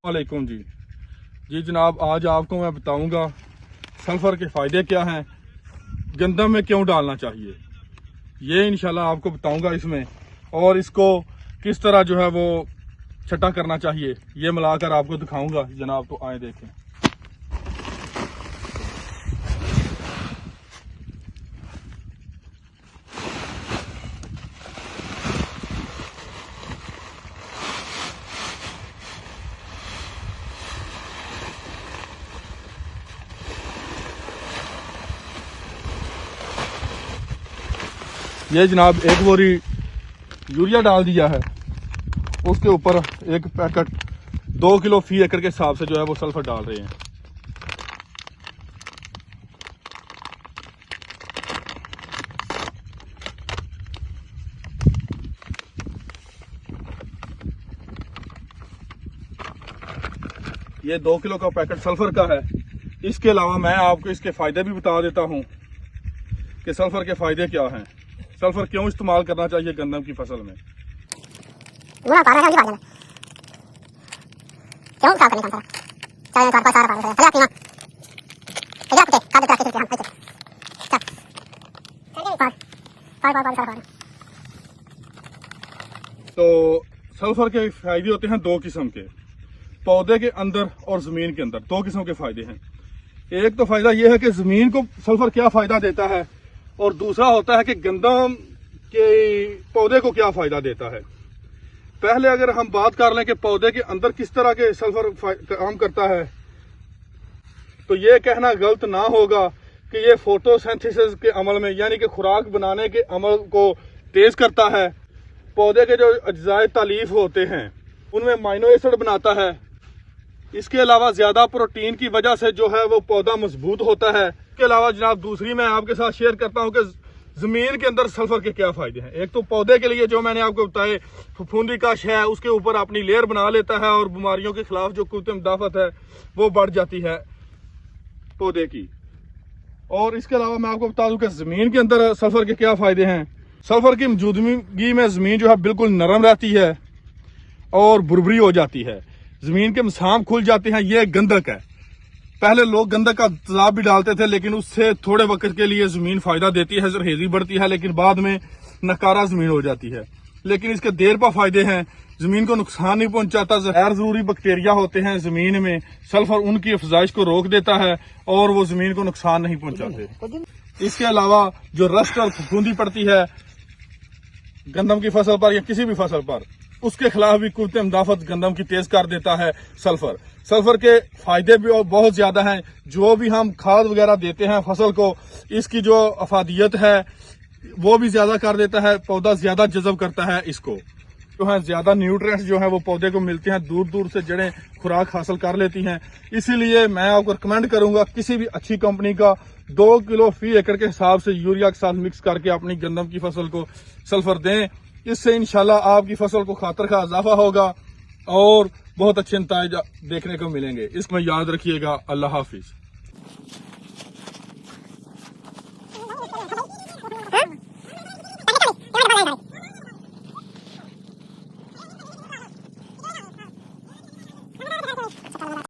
वालेकुम जी जनाब, आज आपको मैं बताऊंगा सल्फर के फ़ायदे क्या हैं, गंदम में क्यों डालना चाहिए, ये इंशाल्लाह आपको बताऊंगा इसमें। और इसको किस तरह जो है वो छटा करना चाहिए ये मिलाकर आपको दिखाऊंगा जनाब। तो आए देखें। ये जनाब एक बोरी यूरिया डाल दिया है, उसके ऊपर एक पैकेट 2 किलो फी एकड़ के हिसाब से जो है वो सल्फर डाल रहे हैं। ये 2 किलो का पैकेट सल्फर का है। इसके अलावा मैं आपको इसके फायदे भी बता देता हूं कि सल्फर के फायदे क्या हैं, सल्फर क्यों इस्तेमाल करना चाहिए गंदम की फसल में। तो सल्फर के फायदे होते हैं 2 किस्म के, पौधे के अंदर और जमीन के अंदर 2 किस्म के फायदे हैं। एक तो फायदा यह है कि जमीन को सल्फर क्या फायदा देता है, और दूसरा होता है कि गंदम के पौधे को क्या फायदा देता है। पहले अगर हम बात कर लें कि पौधे के अंदर किस तरह के सल्फर काम करता है, तो ये कहना गलत ना होगा कि ये फोटोसिंथेसिस के अमल में यानी कि खुराक बनाने के अमल को तेज करता है। पौधे के जो अज्जाए तालीफ होते हैं उनमें माइनो एसिड बनाता है। इसके अलावा ज्यादा प्रोटीन की वजह से जो है वो पौधा मजबूत होता है। इसके अलावा जनाब दूसरी मैं आपके साथ शेयर करता हूं कि जमीन के अंदर सल्फर के क्या फायदे हैं। एक तो पौधे के लिए जो मैंने आपको बताए, फफूंदी कश है उसके ऊपर अपनी लेयर बना लेता है और बीमारियों के खिलाफ जो कुव्वत मुदाफत है वो बढ़ जाती है पौधे की। और इसके अलावा मैं आपको बता दूं कि जमीन के अंदर सल्फर के क्या फायदे हैं। सल्फर की मौजूदगी में जमीन जो है बिल्कुल नरम रहती है और भुरभुरी हो जाती है, जमीन के मसाम खुल जाते हैं। ये गंधक है। पहले लोग गंधक का तेजाब भी डालते थे, लेकिन उससे थोड़े वक्त के लिए जमीन फायदा देती है, जरखेजी बढ़ती है, लेकिन बाद में नकारा जमीन हो जाती है। लेकिन इसके देर पा फायदे हैं, जमीन को नुकसान नहीं पहुंचाता। गैर जरूरी बैक्टीरिया होते हैं जमीन में, सल्फर उनकी अफजाइश को रोक देता है और वो जमीन को नुकसान नहीं पहुंचाते। इसके अलावा जो रस्ट और फफूंदी पड़ती है गंदम की फसल पर या किसी भी फसल पर, उसके खिलाफ भी कुव्वत मुदाफत गंदम की तेज कर देता है सल्फर। सल्फर के फायदे भी और बहुत ज्यादा हैं। जो भी हम खाद वगैरह देते हैं फसल को, इसकी जो अफादियत है वो भी ज्यादा कर देता है, पौधा ज्यादा जज़ब करता है इसको। जो है ज्यादा न्यूट्रिएंट्स जो है वो पौधे को मिलते हैं, दूर दूर से जड़ें खुराक हासिल कर लेती हैं। इसीलिए मैं आपको रिकमेंड करूंगा किसी भी अच्छी कंपनी का 2 किलो फी एकड़ के हिसाब से यूरिया के साथ मिक्स करके अपनी गंदम की फसल को सल्फर दें। इससे इंशाल्लाह आपकी फसल को खातर का इजाफा होगा और बहुत अच्छे नतीजे देखने को मिलेंगे। इसमें याद रखिएगा। अल्लाह हाफिज।